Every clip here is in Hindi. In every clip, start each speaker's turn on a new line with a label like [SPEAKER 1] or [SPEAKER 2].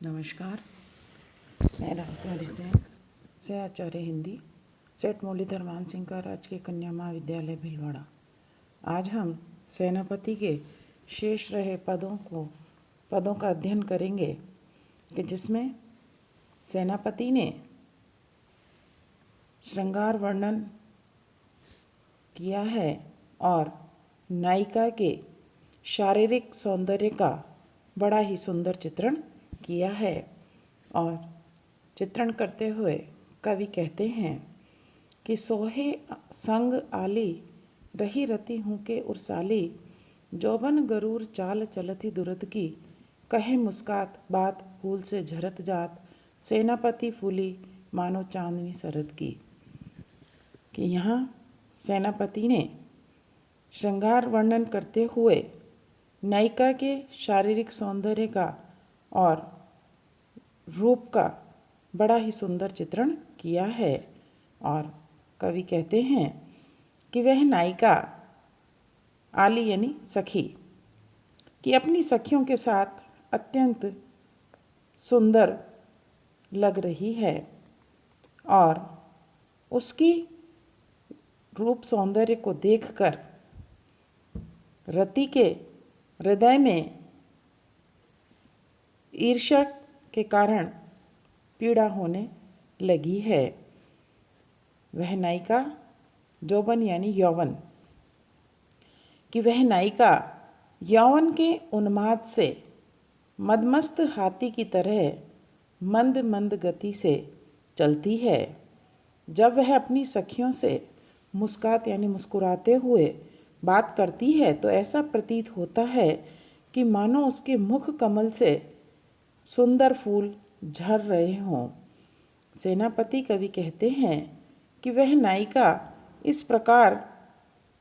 [SPEAKER 1] नमस्कार, मैं राजकुमारी सेन से आचार्य हिंदी सेठ मुरलीधर मान सिंह का राजकीय कन्या महाविद्यालय भीलवाड़ा। आज हम सेनापति के शेष रहे पदों का अध्ययन करेंगे कि जिसमें सेनापति ने श्रृंगार वर्णन किया है और नायिका के शारीरिक सौंदर्य का बड़ा ही सुंदर चित्रण किया है। और चित्रण करते हुए कवि कहते हैं कि सोहे संग आली रही रति हूँ के उर्साली, जौबन गरूर चाल चलती दुरत की, कहे मुस्कात बात फूल से झरत जात, सेनापति फूली मानो चांदनी सरद की। कि यहाँ सेनापति ने श्रृंगार वर्णन करते हुए नायिका के शारीरिक सौंदर्य का और रूप का बड़ा ही सुंदर चित्रण किया है। और कवि कहते हैं कि वह नायिका आली यानी सखी कि अपनी सखियों के साथ अत्यंत सुंदर लग रही है और उसकी रूप सौंदर्य को देखकर रति के हृदय में ईर्ष्या के कारण पीड़ा होने लगी है। वह नायिका जौबन यानी यौवन कि वह नायिका यौवन के उन्माद से मदमस्त हाथी की तरह मंद मंद गति से चलती है। जब वह अपनी सखियों से मुस्कात यानी मुस्कुराते हुए बात करती है तो ऐसा प्रतीत होता है कि मानो उसके मुख कमल से सुंदर फूल झड़ रहे हों। सेनापति कवि कहते हैं कि वह नायिका इस प्रकार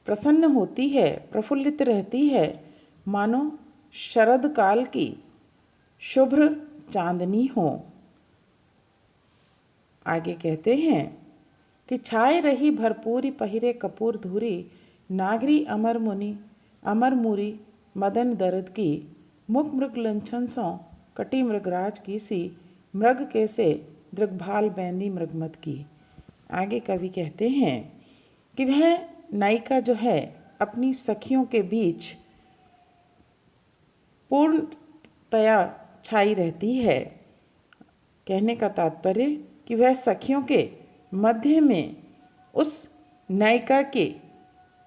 [SPEAKER 1] प्रसन्न होती है, प्रफुल्लित रहती है, मानो शरद काल की शुभ्र चांदनी हो। आगे कहते हैं कि छाए रही भरपूरी पहिरे कपूर धूरी, नागरी अमर मूरी मदन दर्द की, मुख मृग लंछन सौ कटी मृगराज की सी, मृग के से दृग्भाल बैंदी मृगमत की। आगे कवि कहते हैं कि वह नायिका जो है अपनी सखियों के बीच पूर्णतया छाई रहती है। कहने का तात्पर्य कि वह सखियों के मध्य में उस नायिका के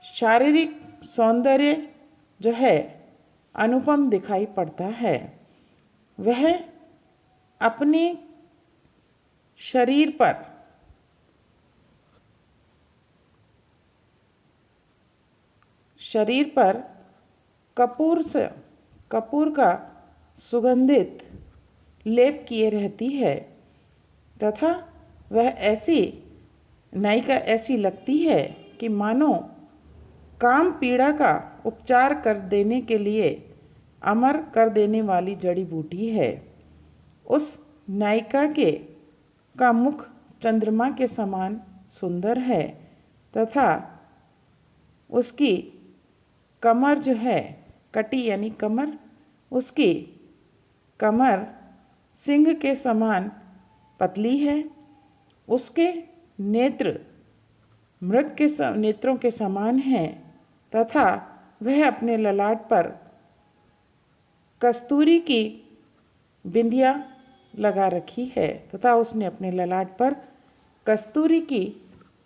[SPEAKER 1] शारीरिक सौंदर्य जो है अनुपम दिखाई पड़ता है। वह अपने शरीर पर कपूर का सुगंधित लेप किए रहती है तथा वह ऐसी नायिका ऐसी लगती है कि मानो काम पीड़ा का उपचार कर देने के लिए अमर कर देने वाली जड़ी बूटी है। उस नायिका का मुख चंद्रमा के समान सुंदर है तथा उसकी कमर जो है कटी यानी कमर, उसकी कमर सिंह के समान पतली है। उसके नेत्र मृग के नेत्रों के समान हैं तथा वह अपने ललाट पर कस्तूरी की बिंदिया लगा रखी है तथा उसने अपने ललाट पर कस्तूरी की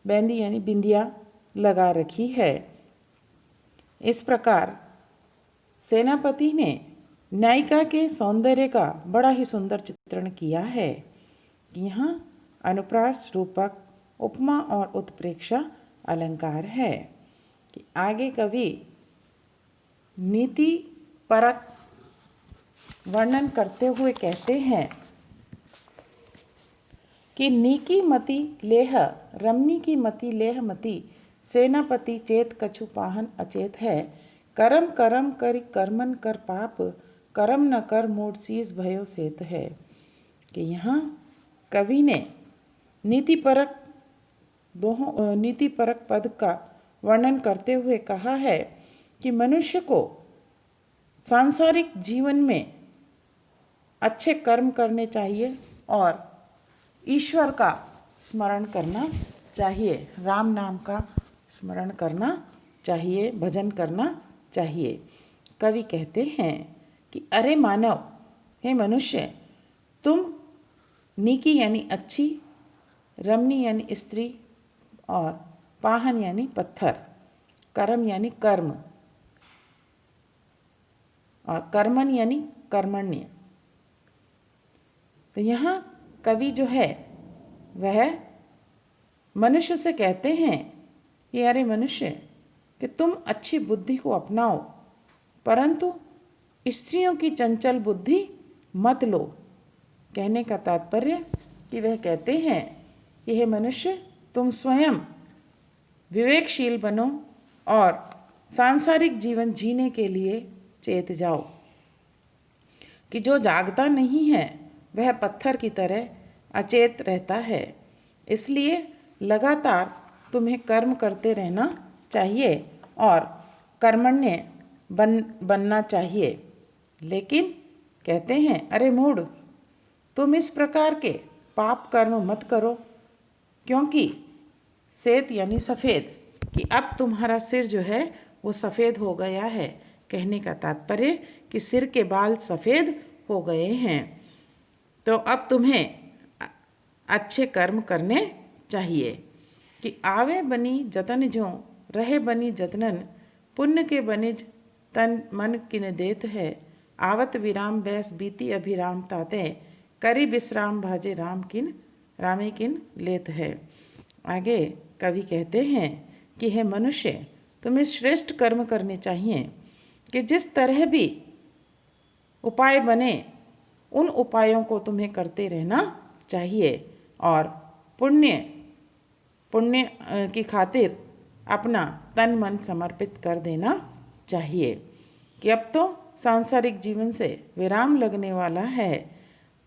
[SPEAKER 1] बेंदी यानी बिंदिया लगा रखी है। इस प्रकार सेनापति ने नायिका के सौंदर्य का बड़ा ही सुंदर चित्रण किया है। यहाँ अनुप्रास, रूपक, उपमा और उत्प्रेक्षा अलंकार है। कि आगे कवि नीति परक वर्णन करते हुए कहते हैं कि नीकी मति लेह रमनी की मति लेह मति, सेनापति चेत कछु पाहन अचेत है, करम करम कर कर्मन कर पाप, करम न कर मोड़ शीस भयो सेत है। कि यहाँ कवि ने नीतिपरक पद का वर्णन करते हुए कहा है कि मनुष्य को सांसारिक जीवन में अच्छे कर्म करने चाहिए और ईश्वर का स्मरण करना चाहिए, राम नाम का स्मरण करना चाहिए, भजन करना चाहिए। कवि कहते हैं कि अरे मानव, हे मनुष्य, तुम नीकी यानी अच्छी, रमनी यानी स्त्री और पाहन यानी पत्थर, कर्म यानी कर्म और कर्मन यानी कर्मण्य। तो यहाँ कवि जो है वह मनुष्य से कहते हैं कि अरे मनुष्य, कि तुम अच्छी बुद्धि को अपनाओ, परंतु स्त्रियों की चंचल बुद्धि मत लो। कहने का तात्पर्य कि वह कहते हैं कि हे मनुष्य, तुम स्वयं विवेकशील बनो और सांसारिक जीवन जीने के लिए चेत जाओ, कि जो जागता नहीं है वह पत्थर की तरह अचेत रहता है। इसलिए लगातार तुम्हें कर्म करते रहना चाहिए और कर्मण्य बनना चाहिए। लेकिन कहते हैं अरे मूढ़, तुम इस प्रकार के पाप कर्म मत करो, क्योंकि श्वेत यानी सफ़ेद, कि अब तुम्हारा सिर जो है वो सफ़ेद हो गया है। कहने का तात्पर्य कि सिर के बाल सफ़ेद हो गए हैं, तो अब तुम्हें अच्छे कर्म करने चाहिए। कि आवे बनी जतन ज्यों, रहे बनी जतनन, पुण्य के बनिज तन मन किन देत है, आवत विराम बैस बीती अभिराम ताते, करी विश्राम भाजे रामे किन लेत है। आगे कवि कहते हैं कि हे मनुष्य, तुम्हें श्रेष्ठ कर्म करने चाहिए, कि जिस तरह भी उपाय बने उन उपायों को तुम्हें करते रहना चाहिए और पुण्य की खातिर अपना तन मन समर्पित कर देना चाहिए। कि अब तो सांसारिक जीवन से विराम लगने वाला है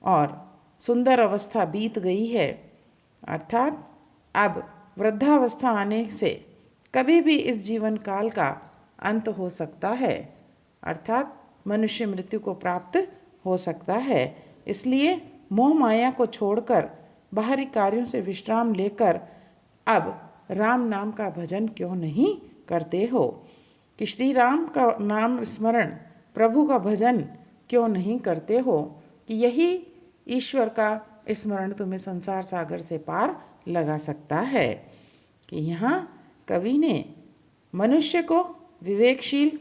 [SPEAKER 1] और सुंदर अवस्था बीत गई है, अर्थात अब वृद्धावस्था आने से कभी भी इस जीवन काल का अंत हो सकता है, अर्थात मनुष्य मृत्यु को प्राप्त हो सकता है। इसलिए मोह माया को छोड़कर बाहरी कार्यों से विश्राम लेकर अब राम नाम का भजन क्यों नहीं करते हो, कि श्री राम का नाम स्मरण, प्रभु का भजन क्यों नहीं करते हो, कि यही ईश्वर का स्मरण तुम्हें संसार सागर से पार लगा सकता है। कि यहाँ कवि ने मनुष्य को विवेकशील,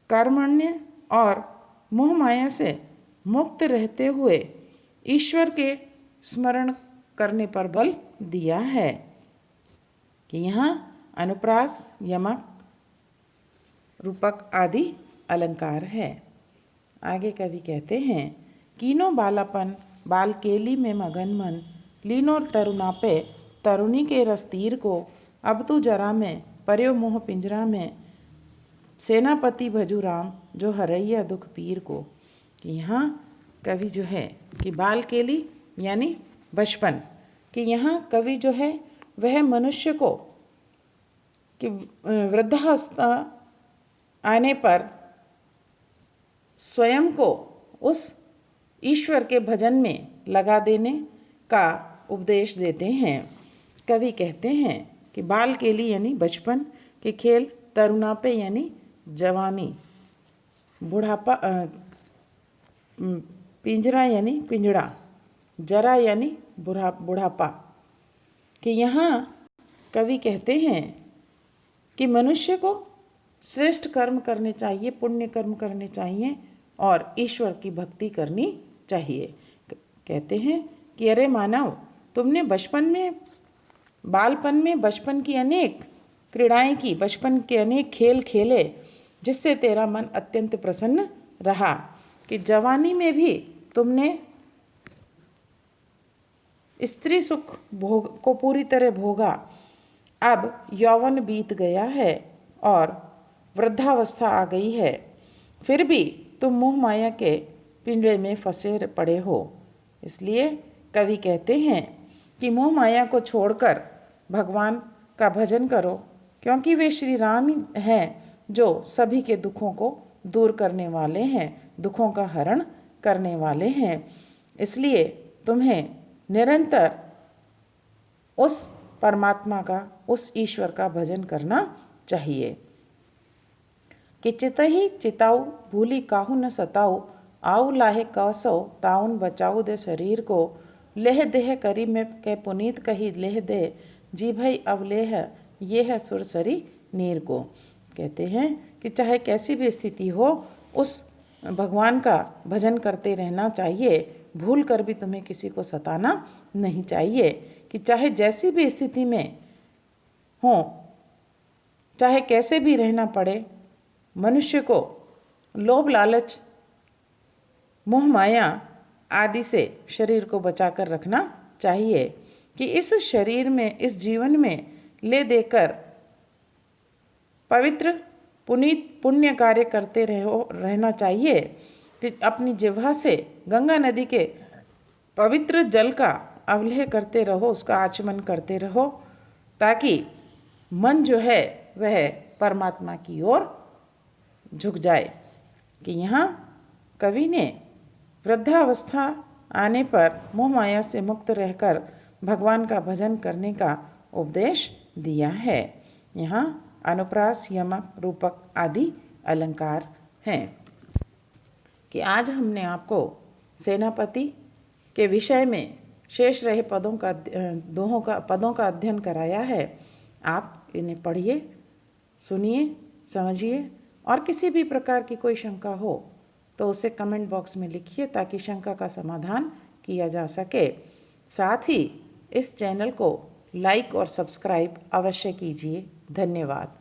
[SPEAKER 1] कर्मण्य और मोह माया से मुक्त रहते हुए ईश्वर के स्मरण करने पर बल दिया है। कि यहाँ अनुप्रास, यमक, रूपक आदि अलंकार है। आगे कवि कहते हैं, कीनो बालापन बाल केली में मगन मन, लीनो तरुणापे तरुणी के रस्तीर को, अब तू जरा में पर्यो मोह पिंजरा में, सेनापति भजू राम जो हरैया दुख पीर को। कि यहाँ कवि जो है कि बाल केली यानी बचपन, कि यहाँ कवि जो है वह मनुष्य को कि वृद्धावस्था आने पर स्वयं को उस ईश्वर के भजन में लगा देने का उपदेश देते हैं। कवि कहते हैं कि बाल केली यानी बचपन के खेल, तरुणापे यानी जवानी, बुढ़ापा, पिंजरा यानी पिंजड़ा, जरा यानी बुढ़ापा। कि यहाँ कवि कहते हैं कि मनुष्य को श्रेष्ठ कर्म करने चाहिए, पुण्य कर्म करने चाहिए और ईश्वर की भक्ति करनी चाहिए। कहते हैं कि अरे मानव, तुमने बालपन में बचपन की अनेक क्रीड़ाएं की, बचपन के अनेक खेल खेले, जिससे तेरा मन अत्यंत प्रसन्न रहा। कि जवानी में भी तुमने स्त्री सुख भोग को पूरी तरह भोगा, अब यौवन बीत गया है और वृद्धावस्था आ गई है, फिर भी तुम मोह माया के पिंजरे में फंसे पड़े हो। इसलिए कवि कहते हैं कि मोह माया को छोड़कर भगवान का भजन करो, क्योंकि वे श्री राम हैं जो सभी के दुखों को दूर करने वाले हैं, दुखों का हरण करने वाले हैं, इसलिए तुम्हें निरंतर उस परमात्मा का, उस ईश्वर का भजन करना चाहिए। कि चितहि चिताऊ भूली काहू न सताऊ, आऊ लाहे कसो ताउन बचाऊ दे शरीर को, लेह देह करी में के पुनीत कही लेह दे, जी भई अब लेह ये है सुरसरी नीर को। कहते हैं कि चाहे कैसी भी स्थिति हो, उस भगवान का भजन करते रहना चाहिए, भूल कर भी तुम्हें किसी को सताना नहीं चाहिए। कि चाहे जैसी भी स्थिति में हो, चाहे कैसे भी रहना पड़े, मनुष्य को लोभ लालच मोह माया आदि से शरीर को बचाकर रखना चाहिए। कि इस शरीर में, इस जीवन में ले देकर पवित्र पुनीत पुण्य कार्य करते रहना चाहिए। कि अपनी जिह्वा से गंगा नदी के पवित्र जल का अवलेह करते रहो, उसका आचमन करते रहो, ताकि मन जो है वह परमात्मा की ओर झुक जाए। कि यहाँ कवि ने वृद्धावस्था आने पर मोह माया से मुक्त रहकर भगवान का भजन करने का उपदेश दिया है। यहाँ अनुप्रास, यमक, रूपक आदि अलंकार हैं। कि आज हमने आपको सेनापति के विषय में शेष रहे पदों का अध्ययन कराया है। आप इन्हें पढ़िए, सुनिए, समझिए, और किसी भी प्रकार की कोई शंका हो तो उसे कमेंट बॉक्स में लिखिए, ताकि शंका का समाधान किया जा सके। साथ ही इस चैनल को लाइक और सब्सक्राइब अवश्य कीजिए। धन्यवाद।